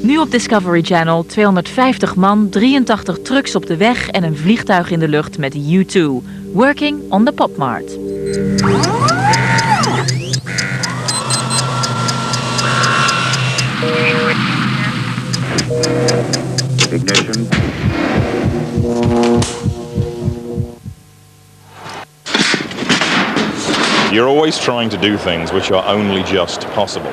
Nu op Discovery Channel 250 man, 83 trucks op de weg en een vliegtuig in de lucht met U2. Working on the Pop Mart. Ignition. You're always trying to do things which are only just possible.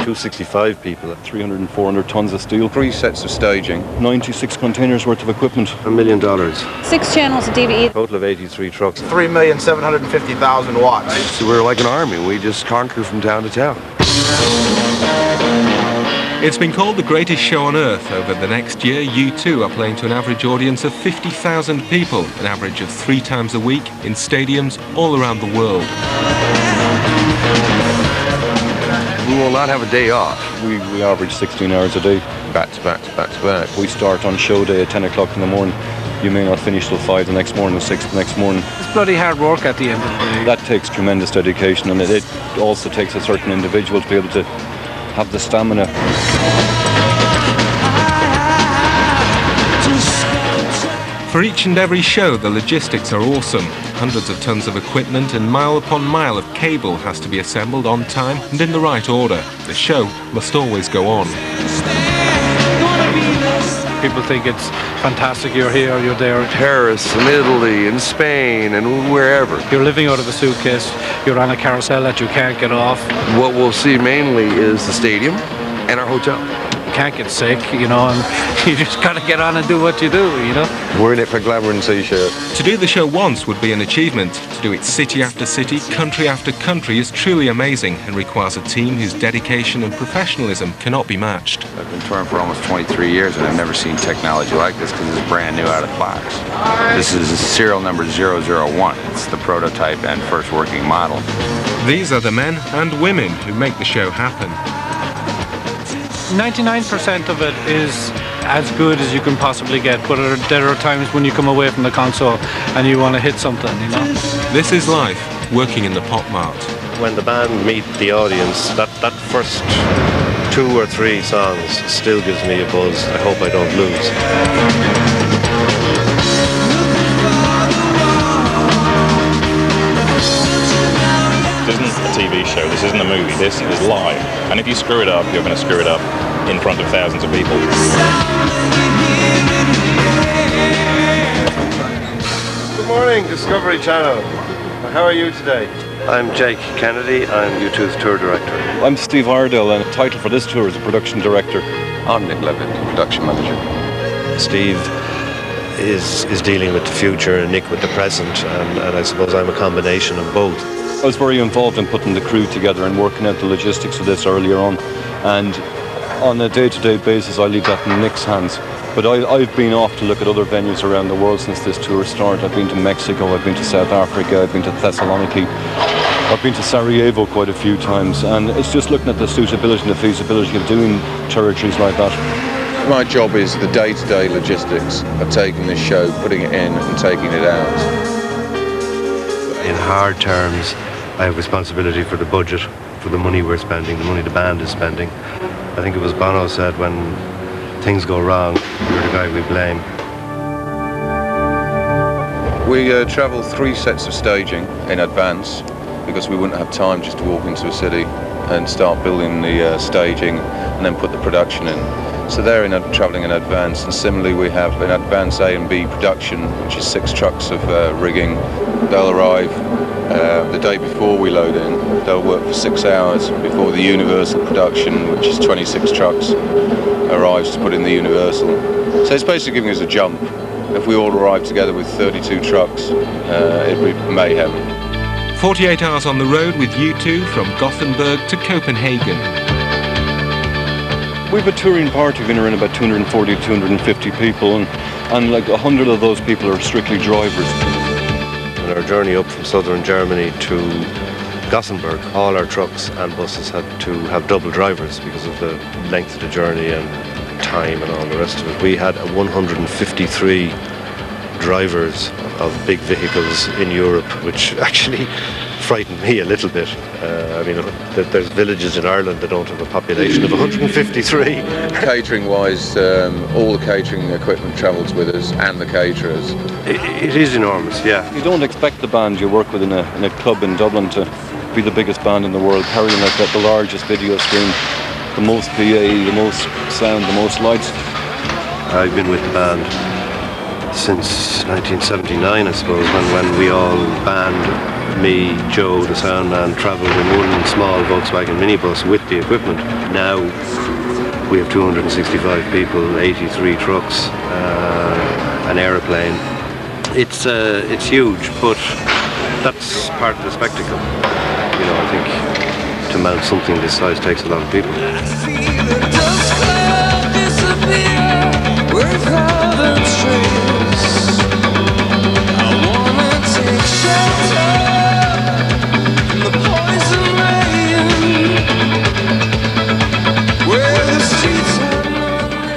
$265 people, 300 and 400 tons of steel, 3 sets of staging, 96 containers worth of equipment, $1 million, 6 channels of DVE, total of 83 trucks, 3,750,000 watts. So we're like an army, we just conquer from town to town. It's been called the greatest show on earth. Over the next year, U2 are playing to an average audience of 50,000 people, an average of 3 times a week in stadiums all around the world. We will not have a day off. We average 16 hours a day, back to back to back to back. We start on show day at 10 o'clock in the morning. You may not finish till 5 the next morning or 6 the next morning. It's bloody hard work at the end of the day. That takes tremendous dedication, and it also takes a certain individual to be able to have the stamina. For each and every show, the logistics are awesome. Hundreds of tons of equipment and mile upon mile of cable has to be assembled on time and in the right order. The show must always go on. People think it's fantastic, you're here, you're there. Paris and Italy and Spain and wherever. You're living out of a suitcase, you're on a carousel that you can't get off. What we'll see mainly is the stadium and our hotel. You can't get sick, you know, and you just gotta get on and do what you do, you know. We're in it for glamour and seashore. To do the show once would be an achievement. To do it city after city, country after country is truly amazing and requires a team whose dedication and professionalism cannot be matched. I've been touring for almost 23 years and I've never seen technology like this because it's brand new out of the box. This is serial number 001. It's the prototype and first working model. These are the men and women who make the show happen. 99% of it is as good as you can possibly get, but there are times when you come away from the console and you want to hit something, you know. This is life, working in the Pop Mart. When the band meet the audience, that first 2 or 3 songs still gives me a buzz. I hope I don't lose. This isn't a TV show, this isn't a movie, this is live. And if you screw it up, you're going to screw it up in front of thousands of people. Good morning, Discovery Channel. How are you today? I'm Jake Kennedy, I'm U2's tour director. I'm Steve Iredale, and the title for this tour is a production director. I'm Nick Levitt, production manager. Steve is dealing with the future and Nick with the present, and I suppose I'm a combination of both. I was very involved in putting the crew together and working out the logistics of this earlier on, and on a day-to-day basis I leave that in Nick's hands. But I've been off to look at other venues around the world since this tour started. I've been to Mexico, I've been to South Africa, I've been to Thessaloniki, I've been to Sarajevo quite a few times, and it's just looking at the suitability and the feasibility of doing territories like that. My job is the day-to-day logistics of taking this show, putting it in and taking it out. In hard terms, I have responsibility for the budget, for the money we're spending, the money the band is spending. I think it was Bono said, when things go wrong, you're the guy we blame. We travel 3 sets of staging in advance because we wouldn't have time just to walk into a city and start building the staging and then put the production in. So they're travelling in advance, and similarly we have an advance A and B production, which is 6 trucks of rigging. They'll arrive the day before we load in. They'll work for 6 hours before the Universal production, which is 26 trucks, arrives to put in the Universal. So it's basically giving us a jump. If we all arrive together with 32 trucks, it'd be mayhem. 48 hours on the road with U2 from Gothenburg to Copenhagen. We've a touring party of in around about 240, 250 people, and like 100 of those people are strictly drivers. On our journey up from southern Germany to Gothenburg, all our trucks and buses had to have double drivers because of the length of the journey and time and all the rest of it. We had a 153 drivers of big vehicles in Europe, which actually frightened me a little bit. I mean, there's villages in Ireland that don't have a population of 153. Catering-wise, all the catering equipment travels with us, and the caterers. It is enormous, yeah. You don't expect the band you work with in a club in Dublin to be the biggest band in the world, carrying like that, the largest video screen, the most PA, the most sound, the most lights. I've been with the band since 1979, I suppose, when we all band, me, Joe, the sound man, travelled in one small Volkswagen minibus with the equipment. Now we have 265 people, 83 trucks, an aeroplane. It's huge, but that's part of the spectacle. You know, I think to mount something this size takes a lot of people.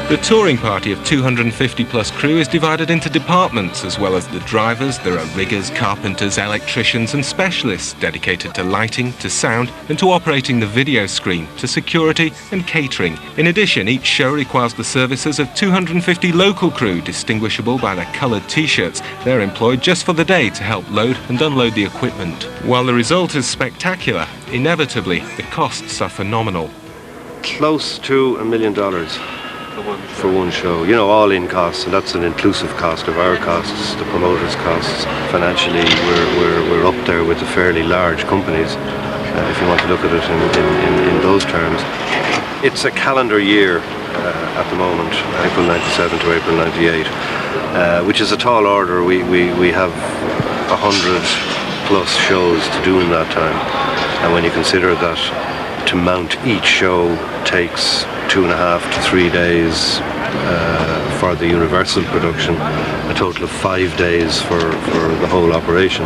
The touring party of 250 plus crew is divided into departments. As well as the drivers, there are riggers, carpenters, electricians and specialists dedicated to lighting, to sound and to operating the video screen, to security and catering. In addition, each show requires the services of 250 local crew, distinguishable by their coloured t-shirts. They're employed just for the day to help load and unload the equipment. While the result is spectacular, inevitably the costs are phenomenal. Close to $1 million. For one show, you know, all in costs, and that's an inclusive cost of our costs, the promoters' costs. Financially, we're up there with the fairly large companies, if you want to look at it in those terms. It's a calendar year at the moment, April 97 to April 98, which is a tall order. We have 100 plus shows to do in that time, and when you consider that to mount each show takes 2.5 to 3 days for the Universal production, a total of 5 days for the whole operation.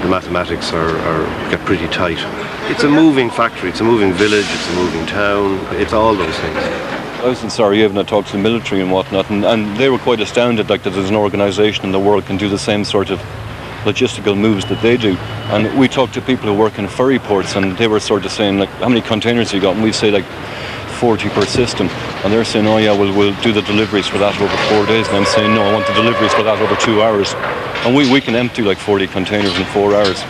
The mathematics get pretty tight. It's a moving factory, it's a moving village, it's a moving town, it's all those things. I was in Sarajevo and I talked to the military and whatnot, and they were quite astounded that there's an organisation in the world can do the same sort of logistical moves that they do. And we talked to people who work in ferry ports, and they were sort of saying, like, how many containers you got? And we say like 40 per system, and they're saying, oh yeah, we'll do the deliveries for that over 4 days. And I'm saying, no, I want the deliveries for that over 2 hours. And we can empty like 40 containers in 4 hours.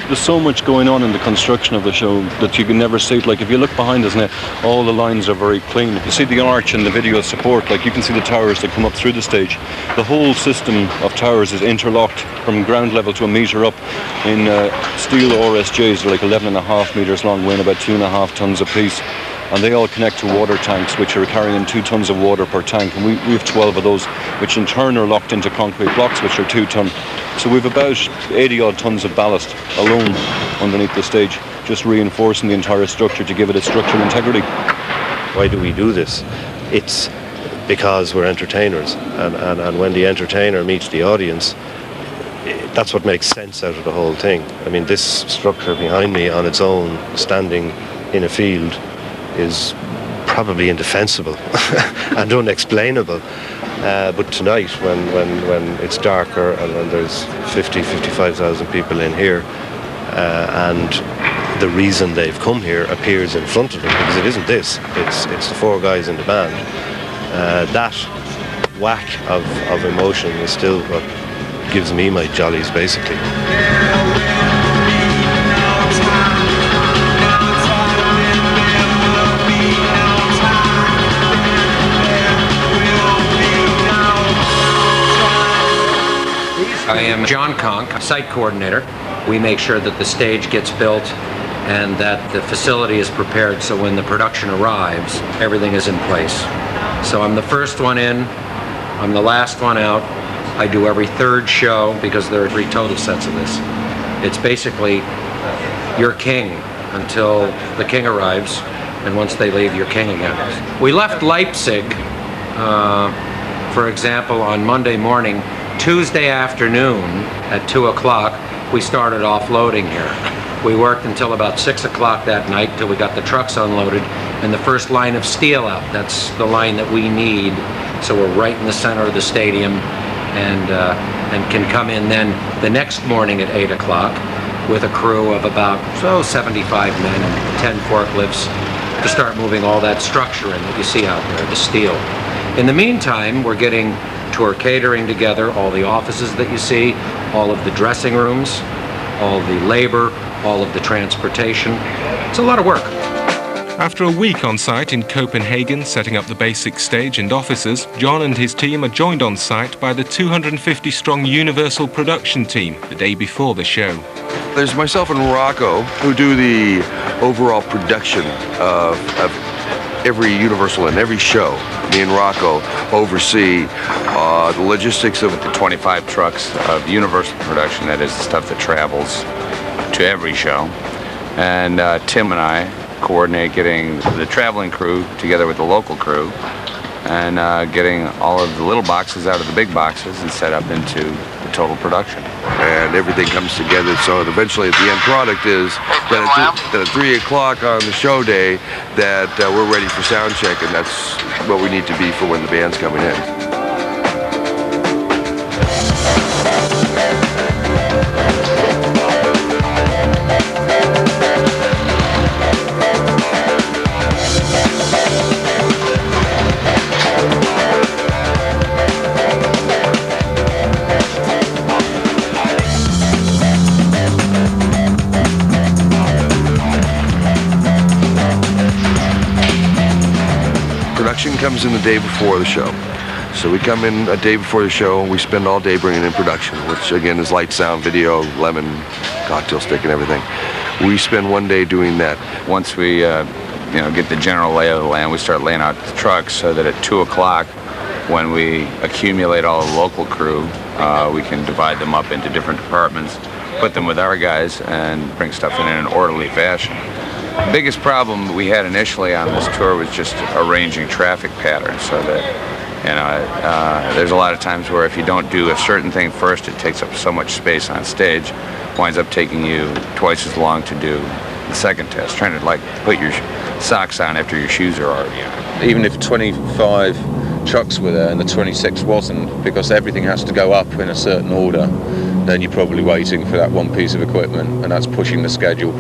There's so much going on in the construction of the show that you can never see it. Like, if you look behind us now, all the lines are very clean. If you see the arch and the video support, like, you can see the towers that come up through the stage. The whole system of towers is interlocked from ground level to a metre up in steel RSJs. They're like 11.5 metres long, weighing about 2.5 tonnes apiece. And they all connect to water tanks, which are carrying 2 tonnes of water per tank. And we have 12 of those, which in turn are locked into concrete blocks, which are 2 tonne. So we've about 80 odd tonnes of ballast alone underneath the stage, just reinforcing the entire structure to give it its structural integrity. Why do we do this? It's because we're entertainers, and when the entertainer meets the audience, that's what makes sense out of the whole thing. I mean, this structure behind me on its own, standing in a field, is probably indefensible and unexplainable. But tonight, when it's darker and when there's 55,000 people in here, and the reason they've come here appears in front of them, because it isn't this, it's the 4 guys in the band. That whack of emotion is still what gives me my jollies, basically. I am John Conk, site coordinator. We make sure that the stage gets built and that the facility is prepared so when the production arrives, everything is in place. So I'm the first one in, I'm the last one out. I do every 3rd show because there are 3 total sets of this. It's basically your king until the king arrives, and once they leave, you're king again. We left Leipzig, for example, on Monday morning. Tuesday afternoon at 2 o'clock, we started offloading here. We worked until about 6 o'clock that night till we got the trucks unloaded and the first line of steel out. That's the line that we need. So we're right in the center of the stadium, and can come in then the next morning at 8 o'clock with a crew of about 75 men and 10 forklifts to start moving all that structure in that you see out there, the steel. In the meantime, we're getting tour catering together, all the offices that you see, all of the dressing rooms, all the labor, all of the transportation. It's a lot of work. After a week on site in Copenhagen setting up the basic stage and offices, John and his team are joined on site by the 250-strong Universal production team the day before the show. There's myself and Rocco who do the overall production of every Universal and every show. Me and Rocco oversee the logistics of the 25 trucks of Universal production, that is the stuff that travels to every show. And Tim and I coordinate getting the traveling crew together with the local crew and getting all of the little boxes out of the big boxes and set up into the total production. And everything comes together so that eventually the end product is that at 3 o'clock on the show day that we're ready for sound check, and that's what we need to be for when the band's coming in. Production comes in the day before the show. So we come in a day before the show and we spend all day bringing in production, which again is light, sound, video, lemon, cocktail stick and everything. We spend one day doing that. Once we get the general lay of the land, we start laying out the trucks so that at 2 o'clock when we accumulate all the local crew, we can divide them up into different departments, put them with our guys and bring stuff in an orderly fashion. The biggest problem we had initially on this tour was just arranging traffic patterns so that, there's a lot of times where if you don't do a certain thing first, it takes up so much space on stage, winds up taking you twice as long to do the second test, trying to put your socks on after your shoes are already on. Even if 25 trucks were there and the 26th wasn't, because everything has to go up in a certain order, then you're probably waiting for that one piece of equipment, and that's pushing the schedule.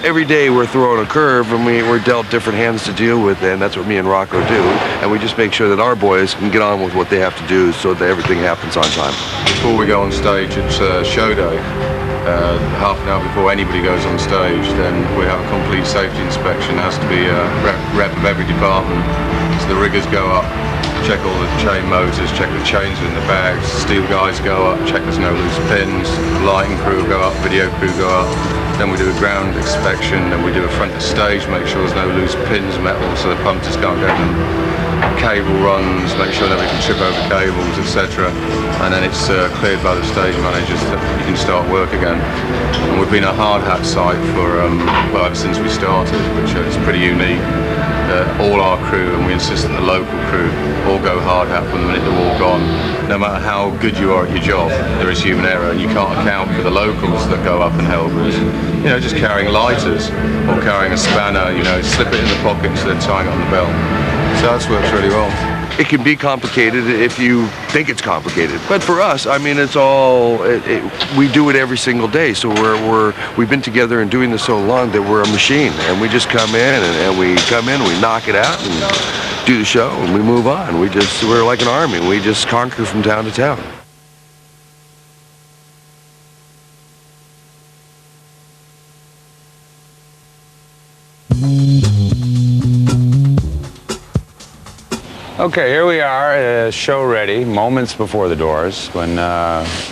Every day we're throwing a curve and we're dealt different hands to deal with, and that's what me and Rocco do, and we just make sure that our boys can get on with what they have to do so that everything happens on time. Before we go on stage, it's show day. Half an hour before anybody goes on stage, then we have a complete safety inspection. It has to be a rep of every department. So the riggers go up, check all the chain motors, check the chains are in the bags, steel guys go up, check there's no loose pins, lighting crew go up, video crew go up, then we do a ground inspection, then we do a front of stage, make sure there's no loose pins, metal, so the punters can't get them, cable runs, make sure nobody can trip over cables, etc. And then it's cleared by the stage managers that you can start work again. And we've been a hard hat site for, ever since we started, which is pretty unique. All our crew, and we insist that the local crew all go hard hat from the minute they're all gone. No matter how good you are at your job, there is human error, and you can't account for the locals that go up and help us. Just carrying lighters or carrying a spanner, slip it in the pocket instead of tying it on the belt. So that's worked really well. It can be complicated if you think it's complicated, but for us, it's all. We do it every single day, so we've been together and doing this so long that we're a machine, and we just come in and we knock it out and do the show, and we move on. We're like an army. We just conquer from town to town. Okay, here we are, show ready, moments before the doors, when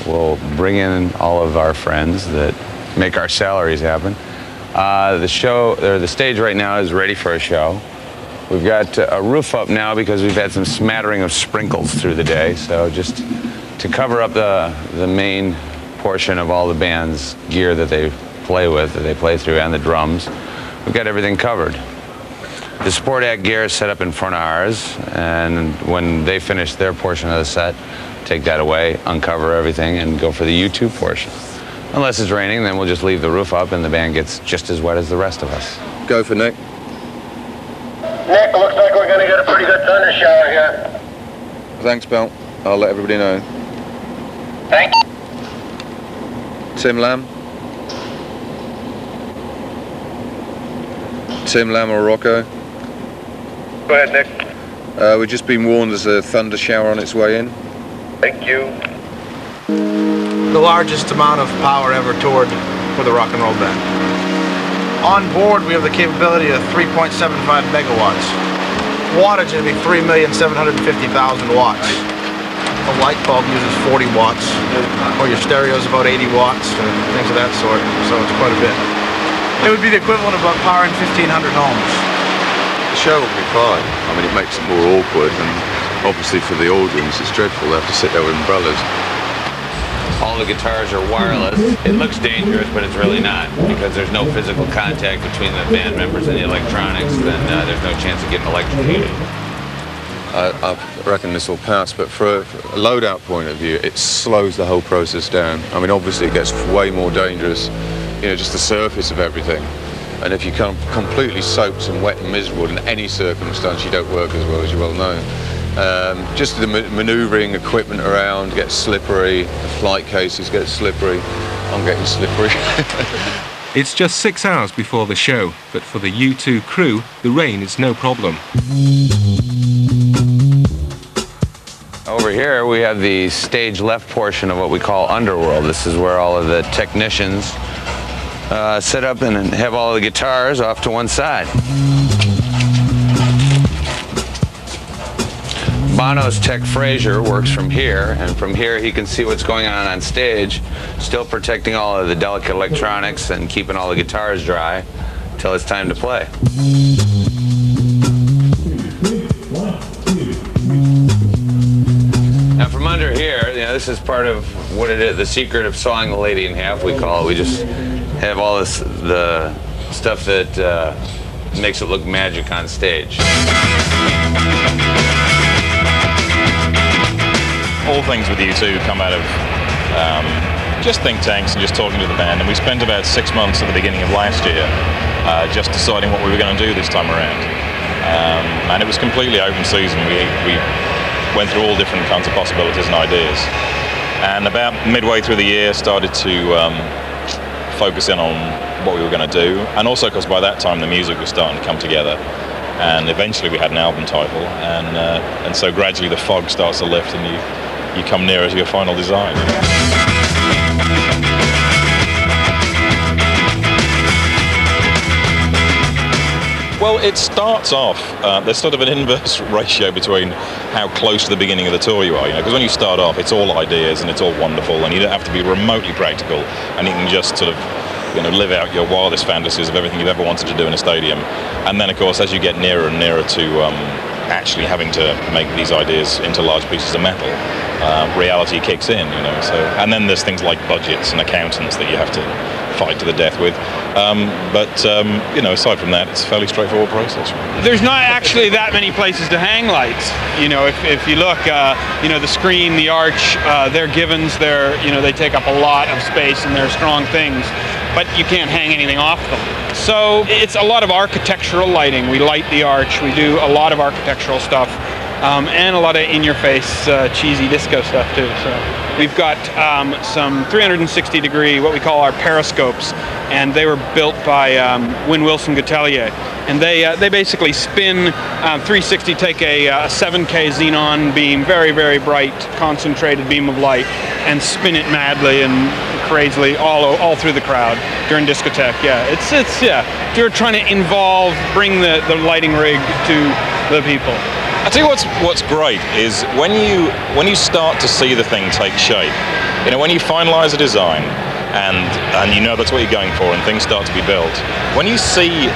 we'll bring in all of our friends that make our salaries happen. The stage right now is ready for a show. We've got a roof up now because we've had some smattering of sprinkles through the day, so just to cover up the main portion of all the band's gear that they play with, that they play through, and the drums, we've got everything covered. The Support Act gear is set up in front of ours, and when they finish their portion of the set, take that away, uncover everything, and go for the U2 portion. Unless it's raining, then we'll just leave the roof up and the band gets just as wet as the rest of us. Go for Nick. Nick, looks like we're going to get a pretty good thunder shower here. Thanks, Bill. I'll let everybody know. Thank you. Tim Lamb? Tim Lamb or Rocco? Go ahead, Nick. We've just been warned there's a thunder shower on its way in. Thank you. The largest amount of power ever toured for the rock and roll band. On board, we have the capability of 3.75 megawatts. Wattage is going to be 3,750,000 watts. A light bulb uses 40 watts, or your stereo is about 80 watts, and things of that sort, so it's quite a bit. It would be the equivalent of about powering 1,500 homes. The show will be fine. I mean, it makes it more awkward, and obviously for the audience, it's dreadful. They have to sit there with umbrellas. All the guitars are wireless. It looks dangerous, but it's really not, because there's no physical contact between the band members and the electronics. Then there's no chance of getting electrocuted. I reckon this will pass, but for a loadout point of view, it slows the whole process down. I mean, obviously it gets way more dangerous, you know, just the surface of everything. And if you come completely soaked and wet and miserable in any circumstance, you don't work as well, as you well know. Just the manoeuvring equipment around gets slippery, the flight cases get slippery. I'm getting slippery. It's just 6 hours before the show, but for the U2 crew, the rain is no problem. Over here we have the stage left portion of what we call Underworld. This is where all of the technicians set up and have all the guitars off to one side. Bono's tech Fraser works from here, and from here he can see what's going on stage, still protecting all of the delicate electronics and keeping all the guitars dry till it's time to play. Now from under here, you know, this is part of what it is, the secret of sawing the lady in half, we call it. We just have all this, the stuff that makes it look magic on stage. All things with U2 come out of just think tanks and just talking to the band. And we spent about 6 months at the beginning of last year just deciding what we were going to do this time around. And it was completely open season. We went through all different kinds of possibilities and ideas. And about midway through the year started to focus in on what we were going to do. And also because by that time the music was starting to come together. And eventually we had an album title. And so gradually the fog starts to lift and you come nearer to your final design. Well, it starts off, there's sort of an inverse ratio between how close to the beginning of the tour you are, because when you start off, it's all ideas and it's all wonderful and you don't have to be remotely practical and you can just sort of, live out your wildest fantasies of everything you've ever wanted to do in a stadium. And then, of course, as you get nearer and nearer to actually having to make these ideas into large pieces of metal, reality kicks in, So, and then there's things like budgets and accountants that you have to fight to the death with. Aside from that, it's a fairly straightforward process. There's not actually that many places to hang lights. If you look, the screen, the arch, they're givens. They take up a lot of space and they're strong things, but you can't hang anything off them. So it's a lot of architectural lighting. We light the arch. We do a lot of architectural stuff, and a lot of in-your-face cheesy disco stuff too. So we've got some 360-degree, what we call our periscopes, and they were built by Win Wilson Gatelier. And they basically spin 360, take a 7K xenon beam, very, very bright, concentrated beam of light, and spin it madly and crazily all through the crowd during discotheque. Yeah, it's you're trying to bring the lighting rig to the people. I tell you what's great is when you start to see the thing take shape. When you finalize a design and that's what you're going for and things start to be built. When you see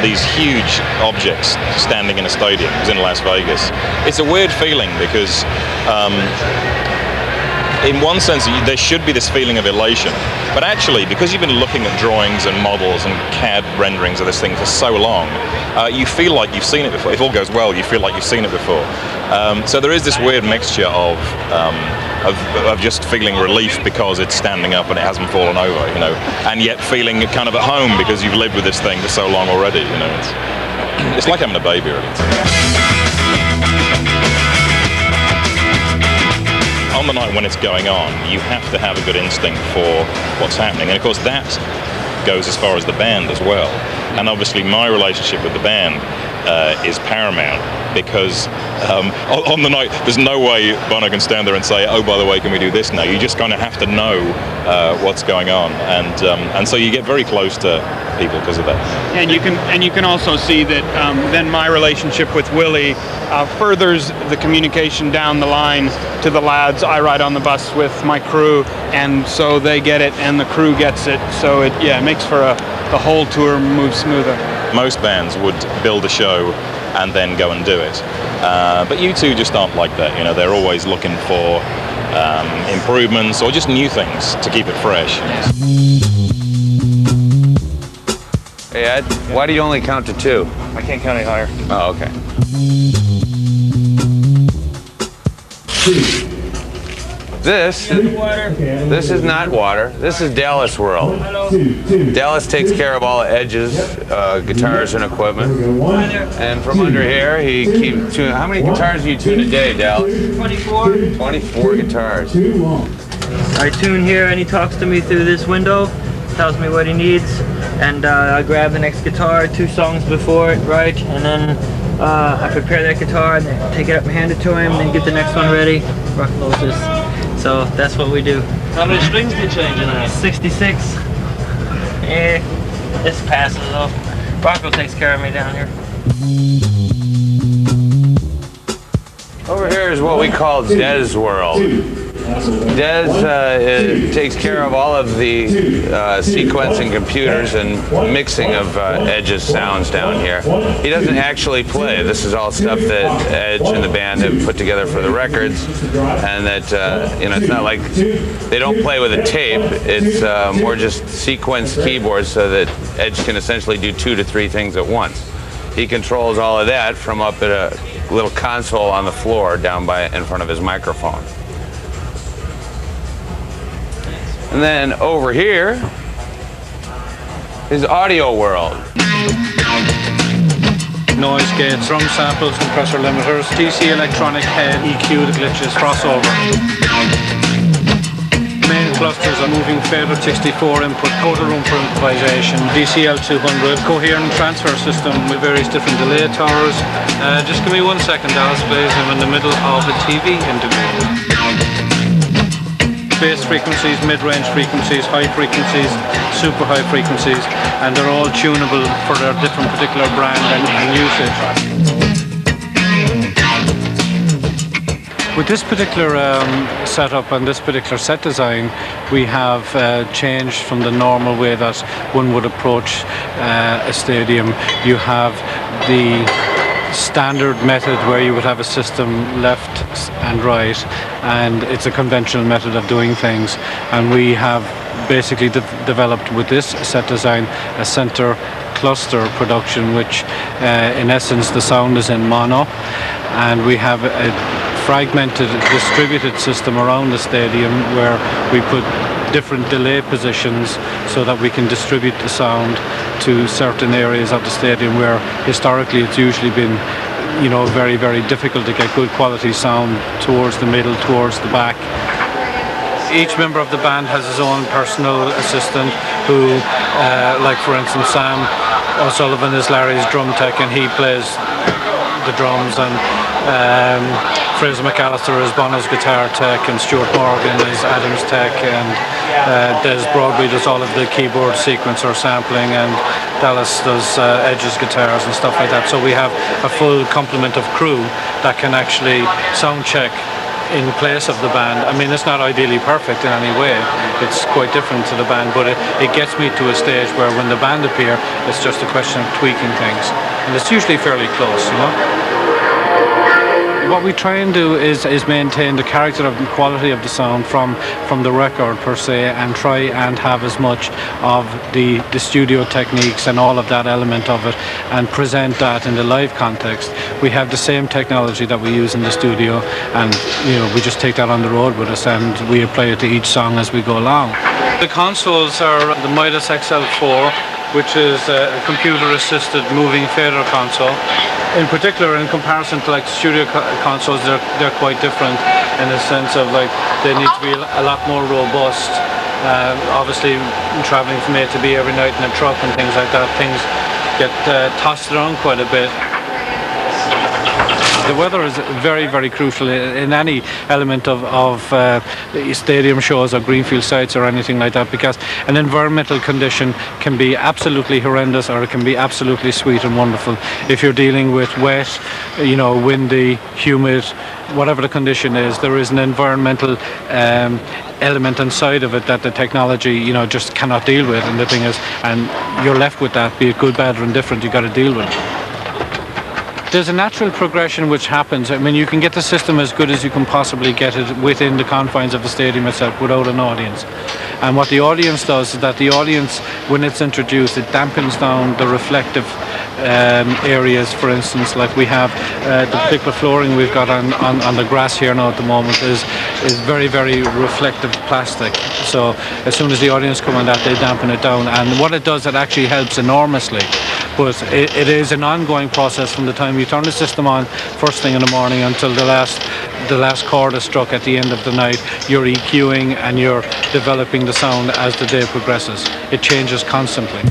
these huge objects standing in a stadium, it was in Las Vegas, it's a weird feeling because in one sense, there should be this feeling of elation. But actually, because you've been looking at drawings and models and CAD renderings of this thing for so long, you feel like you've seen it before. If all goes well, you feel like you've seen it before. So there is this weird mixture of just feeling relief because it's standing up and it hasn't fallen over, and yet feeling kind of at home because you've lived with this thing for so long already, It's like having a baby, really. on the night when it's going on, you have to have a good instinct for what's happening. And of course that goes as far as the band as well. And obviously my relationship with the band is paramount, because on the night there's no way Bono can stand there and say, oh, by the way, can we do this now? You just kind of have to know what's going on, and so you get very close to people because of that. And you can also see that then my relationship with Willie furthers the communication down the line to the lads. I ride on the bus with my crew, and so they get it and the crew gets it, so it makes for the whole tour moves smoother. Most bands would build a show and then go and do it, but U2 just aren't like that. You know, they're always looking for improvements or just new things to keep it fresh. Hey Ed, why do you only count to 2? I can't count any higher. Oh, okay. 2. This is not water. This is Dallas World. Dallas takes care of all the Edge's guitars and equipment. And from under here, he keeps tuning. How many guitars do you tune a day, Dallas? 24. 24 guitars. I tune here, and he talks to me through this window, tells me what he needs, and I grab the next guitar 2 songs before it, right? And then I prepare that guitar and then take it up and hand it to him, and then get the next one ready. Rock and roll this. So that's what we do. How many strings do you change in there? 66. This passes though. Rocco takes care of me down here. Over here is what we call Des World. Des takes care of all of the sequencing computers and mixing of Edge's sounds down here. He doesn't actually play. This is all stuff that Edge and the band have put together for the records, and that it's not like they don't play with a tape. It's more just sequenced keyboards so that Edge can essentially do 2 to 3 things at once. He controls all of that from up at a little console on the floor down in front of his microphone. And then over here is Audio World. Noise gates, drum samples, compressor limiters, DC electronic head, EQ, the glitches, crossover. Main clusters are moving fader 64 input, total room for improvisation, DCL 200, coherent transfer system with various different delay towers. Just give me 1 second, Dallas, please. I'm in the middle of a TV interview. Bass frequencies, mid-range frequencies, high frequencies, super high frequencies, and they're all tunable for their different particular brand and usage. With this particular setup and this particular set design, we have changed from the normal way that one would approach a stadium. You have the standard method where you would have a system left and right, and it's a conventional method of doing things, and we have basically developed with this set design a center cluster production, which in essence the sound is in mono, and we have a fragmented distributed system around the stadium where we put different delay positions so that we can distribute the sound to certain areas of the stadium where historically it's usually been very, very difficult to get good quality sound towards the middle, towards the back. Each member of the band has his own personal assistant who, like for instance Sam O'Sullivan is Larry's drum tech, and he plays the drums, and Fraser McAllister is Bono's guitar tech, and Stuart Morgan is Adam's tech, and Des Broadway does all of the keyboard sequencer sampling, and Dallas does Edge's guitars and stuff like that. So we have a full complement of crew that can actually sound check in place of the band. I mean, it's not ideally perfect in any way. It's quite different to the band, but it gets me to a stage where when the band appear, it's just a question of tweaking things. And it's usually fairly close, What we try and do is maintain the character of the quality of the sound from the record per se, and try and have as much of the studio techniques and all of that element of it, and present that in the live context. We have the same technology that we use in the studio, and we just take that on the road with us, and we apply it to each song as we go along. The consoles are the Midas XL4 which is a computer-assisted moving fader console. In particular, in comparison to like studio consoles, they're quite different in the sense of like they need to be a lot more robust. Obviously, traveling from A to B every night in a truck and things like that, things get tossed around quite a bit. The weather is very, very crucial in any element of stadium shows or greenfield sites or anything like that, because an environmental condition can be absolutely horrendous or it can be absolutely sweet and wonderful. If you're dealing with wet, windy, humid, whatever the condition is, there is an environmental element inside of it that the technology, just cannot deal with. And the thing is, and you're left with that, be it good, bad or indifferent, you got to deal with it. There's a natural progression which happens. I mean, you can get the system as good as you can possibly get it within the confines of the stadium itself without an audience. And what the audience does is that the audience, when it's introduced, it dampens down the reflective areas. For instance, like we have the particular flooring we've got on the grass here now at the moment is very, very reflective plastic. So as soon as the audience come on that, they dampen it down. And what it does, it actually helps enormously. But it is an ongoing process from the time you turn the system on first thing in the morning until the last chord is struck at the end of the night. You're EQing and you're developing the sound as the day progresses. It changes constantly.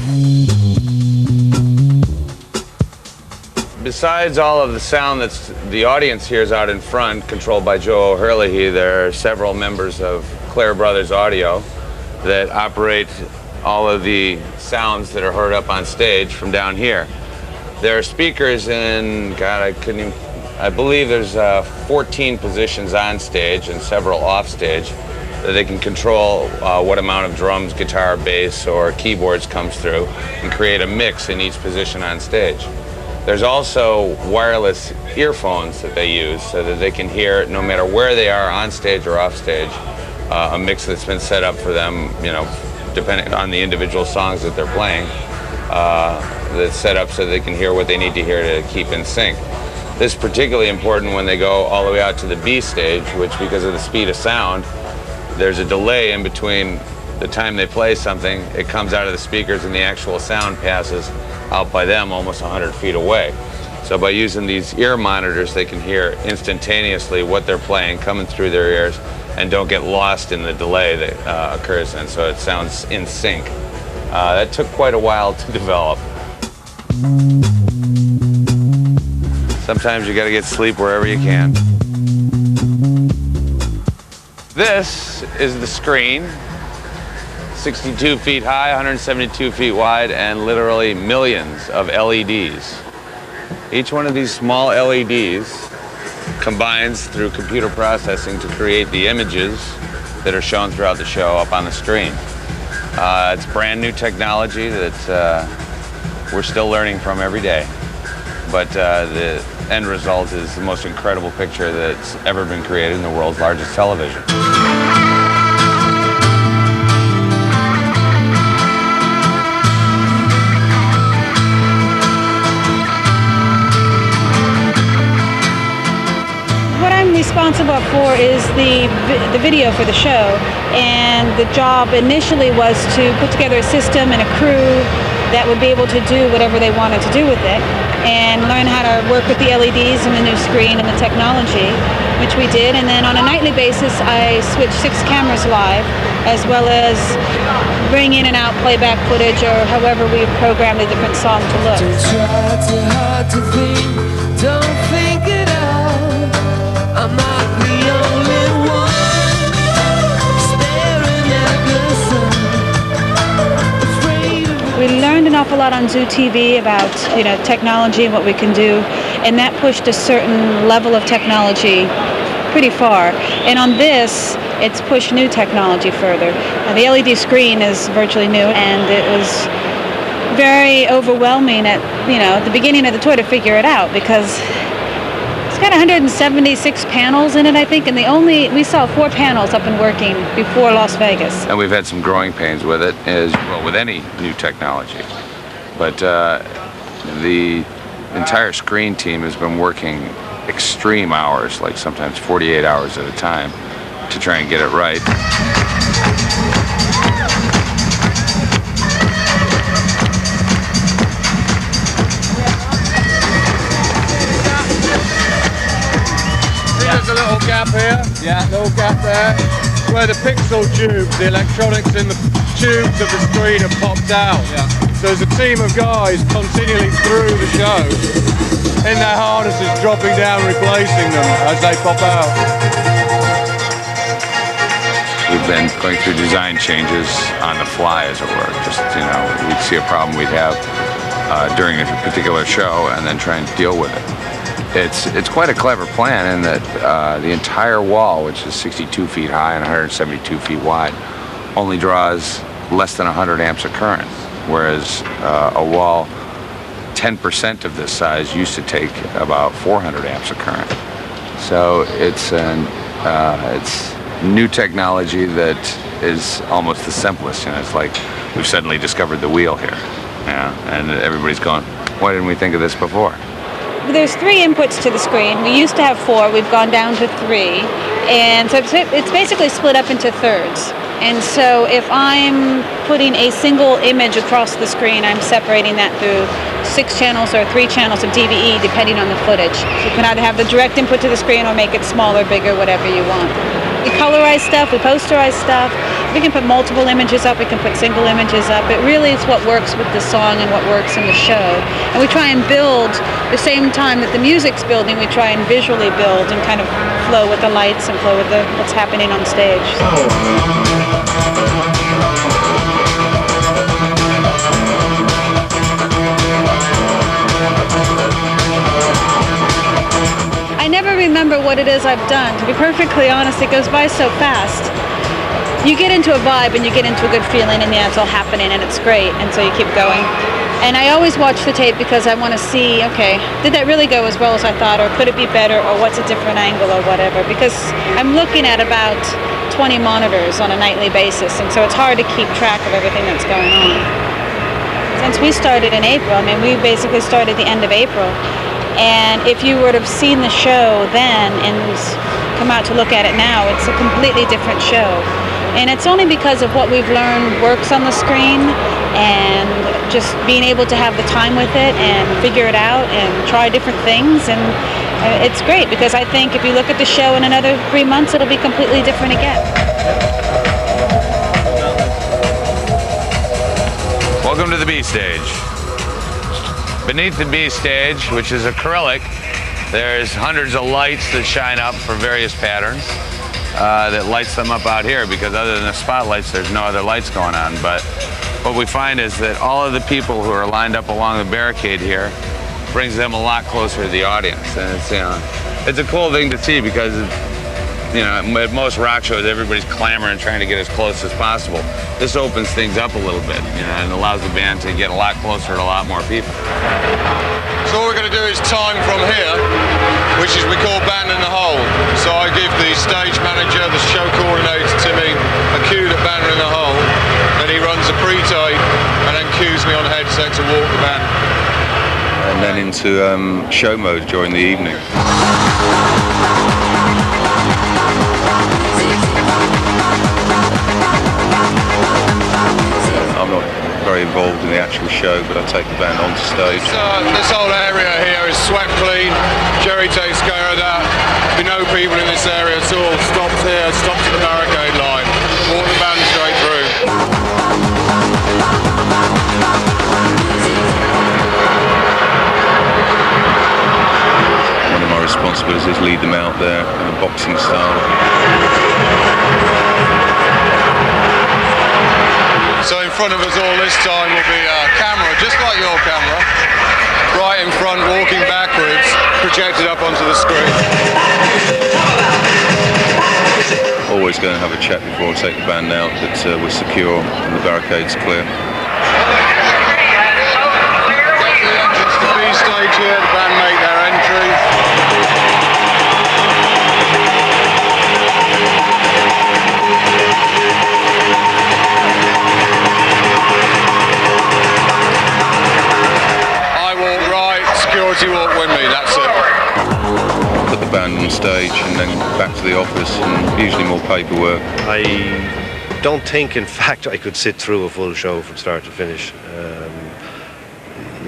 Besides all of the sound that the audience hears out in front, controlled by Joe O'Herlihy, there are several members of Clare Brothers Audio that operate all of the sounds that are heard up on stage from down here. There are speakers in, I believe there's 14 positions on stage and several off stage that they can control what amount of drums, guitar, bass, or keyboards comes through and create a mix in each position on stage. There's also wireless earphones that they use so that they can hear, no matter where they are on stage or off stage, a mix that's been set up for them, depending on the individual songs that they're playing, that's set up so they can hear what they need to hear to keep in sync. This is particularly important when they go all the way out to the B stage, which, because of the speed of sound, there's a delay in between the time they play something, it comes out of the speakers and the actual sound passes out by them almost 100 feet away. So by using these ear monitors, they can hear instantaneously what they're playing coming through their ears and don't get lost in the delay that occurs, and so it sounds in sync. That took quite a while to develop. Sometimes you gotta get sleep wherever you can. This is the screen, 62 feet high, 172 feet wide, and literally millions of LEDs. Each one of these small LEDs combines through computer processing to create the images that are shown throughout the show up on the screen. It's brand new technology that we're still learning from every day, but the end result is the most incredible picture that's ever been created in the world's largest television. Responsible for is the video for the show, and the job initially was to put together a system and a crew that would be able to do whatever they wanted to do with it and learn how to work with the LEDs and the new screen and the technology, which we did. And then on a nightly basis I switched 6 cameras live, as well as bring in and out playback footage or however we programmed a different song to look. Don't try too hard to think, don't think it out. I'm not the only one staring at the sun. We learned an awful lot on Zoo TV about technology and what we can do, and that pushed a certain level of technology pretty far. And on this, it's pushed new technology further. The LED screen is virtually new, and it was very overwhelming at the beginning of the tour to figure it out, because it's got 176 panels in it, I think, and we saw 4 panels up and working before Las Vegas. And we've had some growing pains with it, as well with any new technology. But the entire screen team has been working extreme hours, like sometimes 48 hours at a time, to try and get it right. gap here. Yeah. Little gap there. Where the pixel tubes, the electronics in the tubes of the screen are popped out. Yeah. So there's a team of guys continually through the show in their harnesses, dropping down, replacing them as they pop out. We've been going through design changes on the fly, as it were. Just, we'd see a problem we'd have during a particular show and then try and deal with it. It's quite a clever plan in that the entire wall, which is 62 feet high and 172 feet wide, only draws less than 100 amps of current, whereas a wall 10% of this size used to take about 400 amps of current. So it's new technology that is almost the simplest. It's like we've suddenly discovered the wheel here, and everybody's going, why didn't we think of this before? There's 3 inputs to the screen. We used to have 4, we've gone down to 3. And so it's basically split up into thirds. And so if I'm putting a single image across the screen, I'm separating that through 6 channels or 3 channels of DVE, depending on the footage. You can either have the direct input to the screen or make it smaller, bigger, whatever you want. We colorize stuff, we posterize stuff. We can put multiple images up, we can put single images up. It really is what works with the song and what works in the show. And we try and build, the same time that the music's building, we try and visually build and kind of flow with the lights and flow with what's happening on stage. I never remember what it is I've done. To be perfectly honest, it goes by so fast. You get into a vibe and you get into a good feeling, and it's all happening and it's great, and so you keep going. And I always watch the tape because I want to see, okay, did that really go as well as I thought, or could it be better, or what's a different angle or whatever, because I'm looking at about 20 monitors on a nightly basis, and so it's hard to keep track of everything that's going on. Since we started in April, we basically started the end of April. And if you would have seen the show then and come out to look at it now, it's a completely different show. And it's only because of what we've learned works on the screen, and just being able to have the time with it and figure it out and try different things. And it's great, because I think if you look at the show in another 3 months, it'll be completely different again. Welcome to the B stage. Beneath the B stage, which is acrylic, there's hundreds of lights that shine up for various patterns that lights them up out here, because other than the spotlights, there's no other lights going on. But what we find is that all of the people who are lined up along the barricade here brings them a lot closer to the audience. And it's a cool thing to see, because at most rock shows, everybody's clamoring, trying to get as close as possible. This opens things up a little bit, and allows the band to get a lot closer to a lot more people. So all we're going to do is time from here, which is we call band in the hole. So I give the stage manager, the show coordinator, Timmy, a cue to band in the hole. Then he runs a pre-tape and then cues me on headset to walk the band. And then into show mode during the evening. I'm not very involved in the actual show, but I take the band onto stage. This whole area here is swept clean. Jerry takes care of that. We know people in this area at all. Stops here, stops at the barricade line. Walk the band straight through. One of my responsibilities is lead them out there in a boxing style. So in front of us all this time will be a camera, just like your camera, right in front, walking backwards, projected up onto the screen. Always going to have a chat before I take the band out that we're secure and the barricade's clear. That's the B stage here, the band make their entry. Security walk with me, that's it. Put the band on stage and then back to the office, and usually more paperwork. I don't think, in fact, I could sit through a full show from start to finish.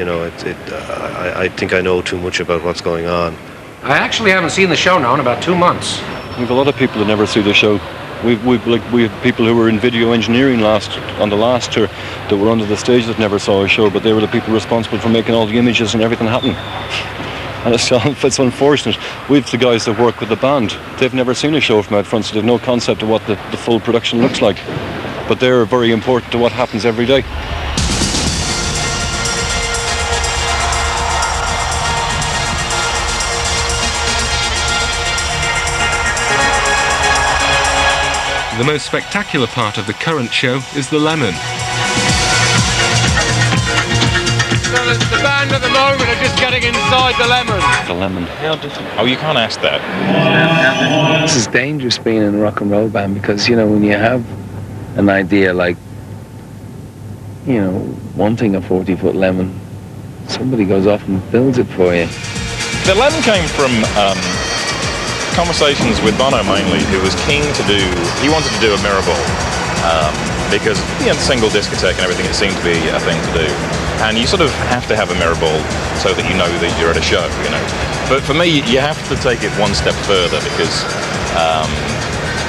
I think I know too much about what's going on. I actually haven't seen the show now in about 2 months. We've a lot of people that never see the show. We have people who were in video engineering on the last tour that were under the stage that never saw a show, but they were the people responsible for making all the images and everything happen. And it's unfortunate. We've the guys that work with the band. They've never seen a show from out front, so they've no concept of what the full production looks like. But they're very important to what happens every day. The most spectacular part of the current show is the Lemon. So the band at the moment are just getting inside the Lemon. The Lemon. Oh, you can't ask that. This is dangerous being in a rock and roll band because, you know, when you have an idea like, you know, wanting a 40-foot Lemon, somebody goes off and builds it for you. The Lemon came from conversations with Bono mainly, who was keen to do, he wanted to do a Mirrorball, because, you know, single discotheque and everything, it seemed to be a thing to do. And you sort of have to have a Mirrorball so that you know that you're at a show, you know. But for me, you have to take it one step further because,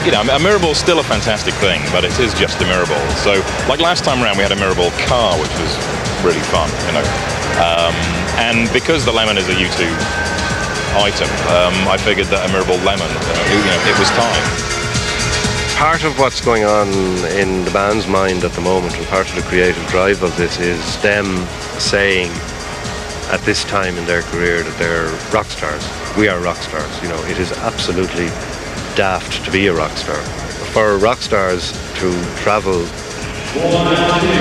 you know, a Mirrorball's still a fantastic thing, but it is just a Mirrorball. So, like last time around, we had a Mirrorball car, which was really fun, you know. And because the Lemon is a U2 item, I figured that a Mirrorball Lemon, you know, it was time. Part of what's going on in the band's mind at the moment, and part of the creative drive of this, is them saying at this time in their career that they're rock stars. We are rock stars. You know, it is absolutely daft to be a rock star. For rock stars to travel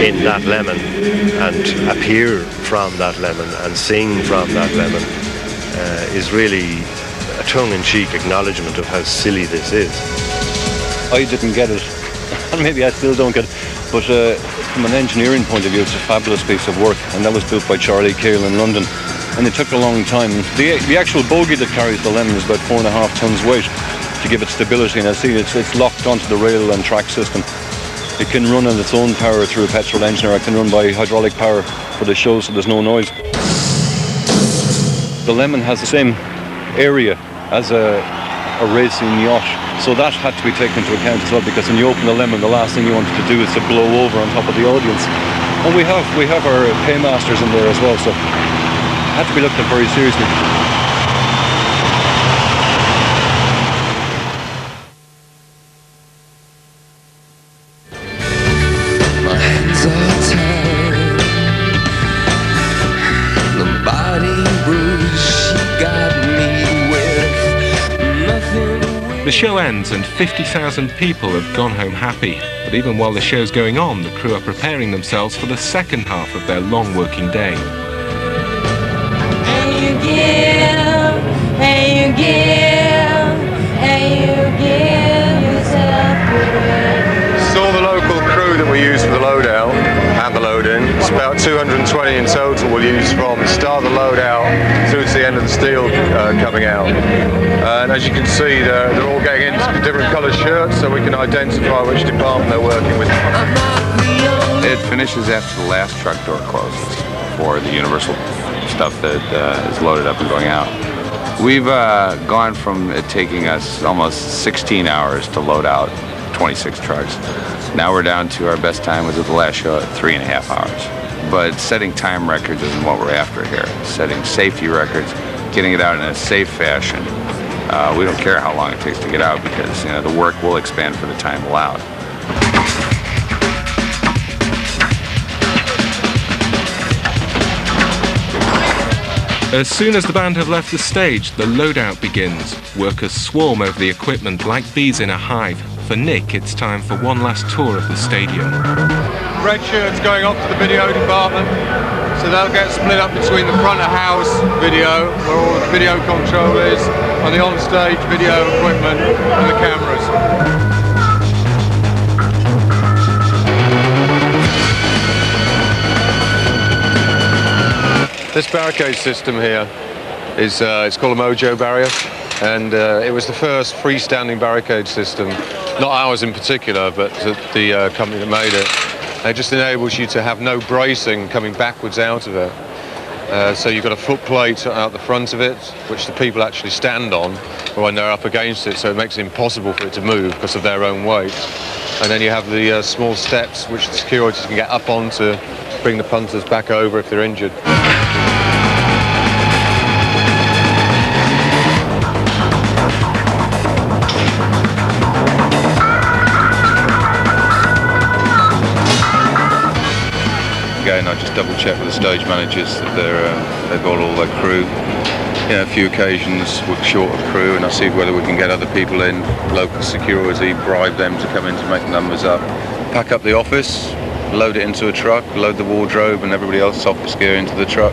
in that Lemon and appear from that Lemon and sing from that Lemon is really a tongue-in-cheek acknowledgement of how silly this is. I didn't get it, and maybe I still don't get it, but from an engineering point of view, it's a fabulous piece of work, and that was built by Charlie Cale in London, and it took a long time. The actual bogie that carries the Lemon is about 4.5 tons weight to give it stability, and I see it's locked onto the rail and track system. It can run on its own power through a petrol engine, or it can run by hydraulic power for the show, so there's no noise. The Lemon has the same area as a racing yacht, so that had to be taken into account as well, because when you open the Lemon, the last thing you wanted to do is to blow over on top of the audience. And we have our paymasters in there as well, so it had to be looked at very seriously. The show ends and 50,000 people have gone home happy. But even while the show's going on, the crew are preparing themselves for the second half of their long working day. And you give, and you give, and you give yourself away. So all the local crew that we use for the load out and the load in, it's about 220 in total we'll use from the start of the load out through to the end of the steel coming out. And as you can see, they're all getting into different coloured shirts so we can identify which department they're working with. It finishes after the last truck door closes for the Universal stuff that is loaded up and going out. We've gone from it taking us almost 16 hours to load out 26 trucks. Now we're down to our best time was at the last show at 3.5 hours. But setting time records isn't what we're after here. Setting safety records, getting it out in a safe fashion. We don't care how long it takes to get out because, you know, the work will expand for the time allowed. As soon as the band have left the stage, the loadout begins. Workers swarm over the equipment like bees in a hive. For Nick, it's time for one last tour of the stadium. Red shirts going off to the video department, so they'll get split up between the front of house video, where all the video control is, and the on-stage video equipment and the cameras. This barricade system here is it's called a Mojo barrier, and it was the first freestanding barricade system, not ours in particular, but the company that made it. It just enables you to have no bracing coming backwards out of it. So you've got a foot plate out the front of it, which the people actually stand on when they're up against it, so it makes it impossible for it to move because of their own weight. And then you have the small steps which the security can get up on to bring the punters back over if they're injured. Again, I just double check with the stage managers that they've got all their crew. You know, a few occasions we're short of crew, and I see whether we can get other people in, local security, bribe them to come in to make numbers up. Pack up the office, load it into a truck, load the wardrobe and everybody else's office gear into the truck,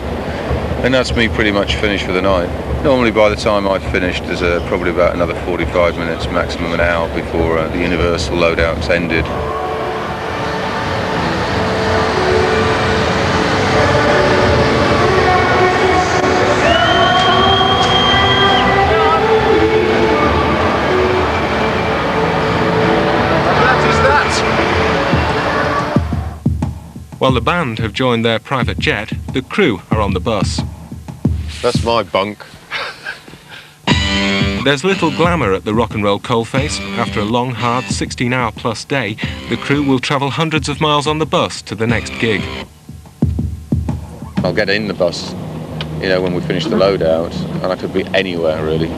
and that's me pretty much finished for the night. Normally by the time I've finished there's probably about another 45 minutes, maximum an hour before the Universal loadout's ended. While the band have joined their private jet, the crew are on the bus. That's my bunk. There's little glamour at the Rock and Roll Coalface. After a long, hard 16-hour-plus day, the crew will travel hundreds of miles on the bus to the next gig. I'll get in the bus, you know, when we finish the loadout, and I could be anywhere really.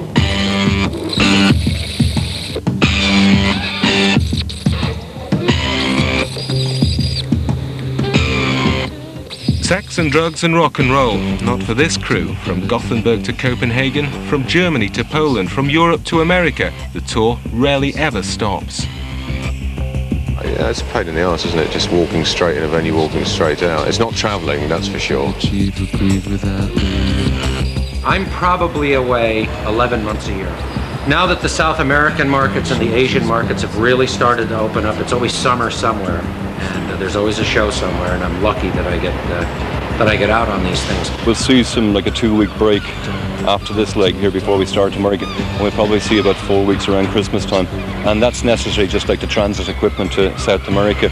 Sex and drugs and rock and roll, not for this crew. From Gothenburg to Copenhagen, from Germany to Poland, from Europe to America, the tour rarely ever stops. Yeah, it's a pain in the arse, isn't it? Just walking straight in a venue, walking straight out. It's not travelling, that's for sure. I'm probably away 11 months a year. Now that the South American markets and the Asian markets have really started to open up, it's always summer somewhere, and there's always a show somewhere, and I'm lucky that I get out on these things. We'll see some like a 2-week break after this leg here before we start America, and we'll probably see about 4 weeks around Christmas time, and that's necessary, just like the transit equipment to South America.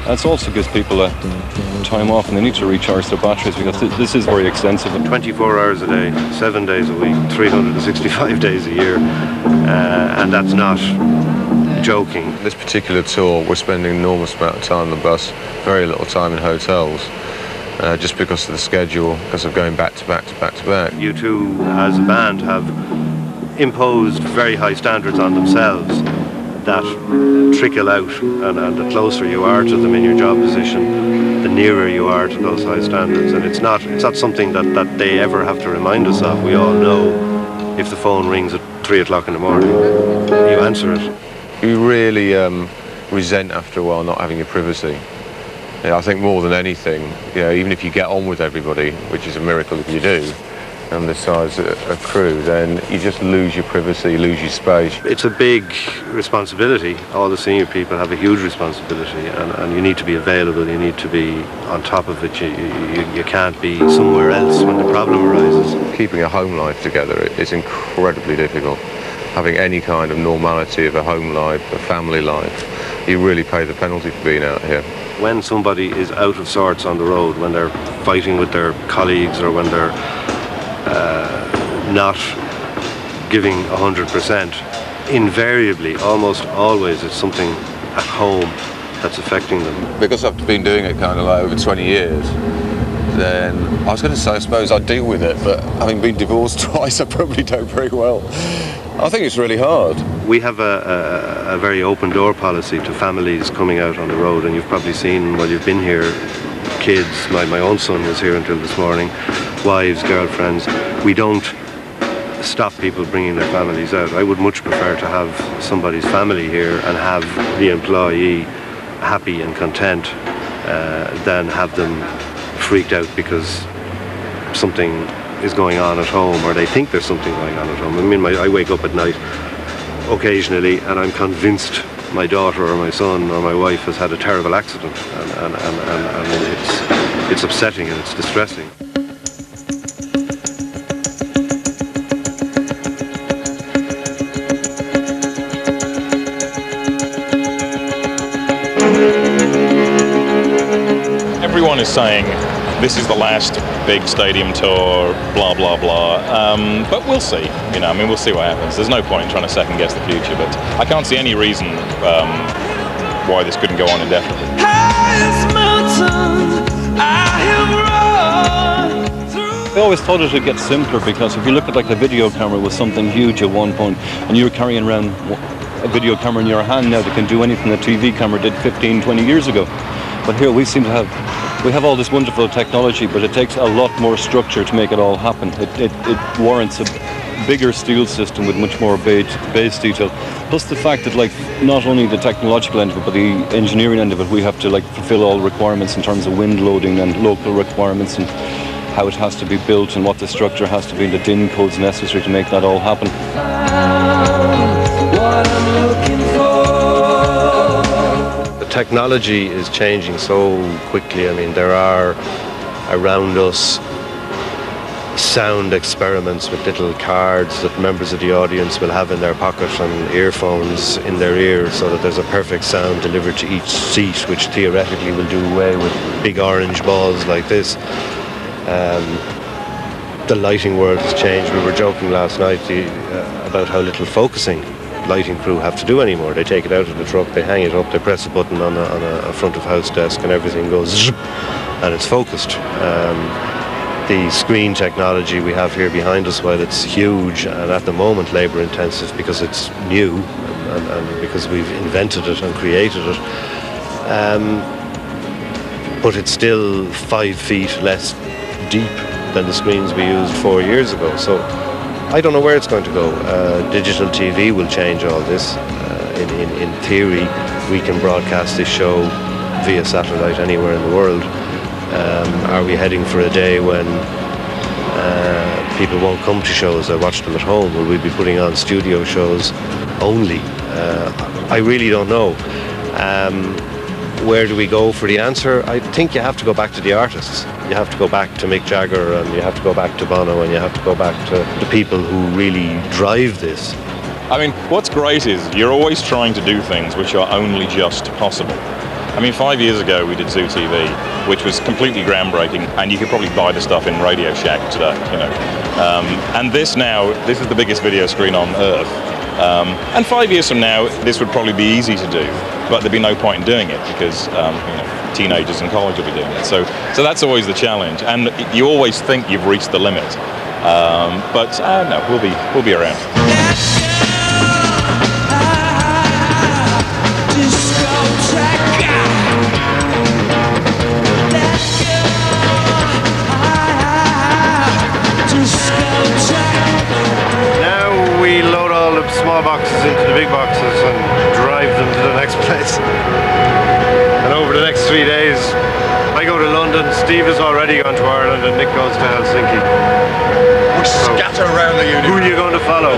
That also gives people time off, and they need to recharge their batteries because this is very extensive. 24 hours a day, 7 days a week, 365 days a year, and that's not joking. This particular tour, we're spending an enormous amount of time on the bus, very little time in hotels, just because of the schedule, because of going back to back to back to back. U2 as a band have imposed very high standards on themselves that trickle out, and the closer you are to them in your job position, the nearer you are to those high standards. And it's not something that they ever have to remind us of. We all know if the phone rings at 3 o'clock in the morning, you answer it. You really resent after a while not having your privacy. Yeah, I think more than anything, you know, even if you get on with everybody, which is a miracle if you do, and the size of crew, then you just lose your privacy, lose your space. It's a big responsibility. All the senior people have a huge responsibility, and you need to be available, you need to be on top of it. You can't be somewhere else when the problem arises. Keeping a home life together is incredibly difficult. Having any kind of normality of a home life, a family life, you really pay the penalty for being out here. When somebody is out of sorts on the road, when they're fighting with their colleagues, or when they're not giving 100%, invariably, almost always, it's something at home that's affecting them. Because I've been doing it kind of like over 20 years, then I was going to say, I suppose I deal with it, but having been divorced twice, I probably don't very well. I think it's really hard. We have a very open door policy to families coming out on the road, and you've probably seen while you've been here, kids, my own son was here until this morning, wives, girlfriends. We don't stop people bringing their families out. I would much prefer to have somebody's family here and have the employee happy and content than have them freaked out because something is going on at home, or they think there's something going on at home. I mean, I wake up at night occasionally and I'm convinced my daughter or my son or my wife has had a terrible accident, and it's upsetting and it's distressing. Everyone is saying this is the last big stadium tour, blah, blah, blah. But we'll see, you know, I mean, we'll see what happens. There's no point in trying to second guess the future, but I can't see any reason why this couldn't go on indefinitely. I always thought it would get simpler, because if you look at like the video camera was something huge at one point, and you're carrying around a video camera in your hand now that can do anything a TV camera did 15, 20 years ago. But here we seem to have all this wonderful technology, but it takes a lot more structure to make it all happen. It warrants a bigger steel system with much more base detail. Plus the fact that like not only the technological end of it, but the engineering end of it, we have to like fulfill all requirements in terms of wind loading and local requirements and how it has to be built and what the structure has to be and the DIN codes necessary to make that all happen. The technology is changing so quickly. I mean, there are around us sound experiments with little cards that members of the audience will have in their pocket and earphones in their ears, so that there's a perfect sound delivered to each seat, which theoretically will do away with big orange balls like this. The lighting world has changed. We were joking last night about how little focusing lighting crew have to do anymore. They take it out of the truck, they hang it up, they press a button on a front of house desk, and everything goes zzz, and it's focused. The screen technology we have here behind us, while it's huge and at the moment labour intensive because it's new and because we've invented it and created it, but it's still 5 feet less deep than the screens we used 4 years ago. So I don't know where it's going to go. Digital TV will change all this. In theory, we can broadcast this show via satellite anywhere in the world. Are we heading for a day when people won't come to shows, they'll watch them at home? Will we be putting on studio shows only? I really don't know. Where do we go for the answer? I think you have to go back to the artists. You have to go back to Mick Jagger, and you have to go back to Bono, and you have to go back to the people who really drive this. I mean, what's great is you're always trying to do things which are only just possible. I mean, 5 years ago we did Zoo TV, which was completely groundbreaking, and you could probably buy the stuff in Radio Shack today, you know. And this is the biggest video screen on Earth. And 5 years from now, this would probably be easy to do, but there'd be no point in doing it because you know, teenagers in college will be doing it. So that's always the challenge, and you always think you've reached the limit, but no, we'll be around. Now we load all the small boxes into the big boxes and drive them to the next place. And over the next 3 days, I go to London, Steve has already gone to Ireland, and Nick goes to Helsinki. We scatter around the universe. Who are you going to follow?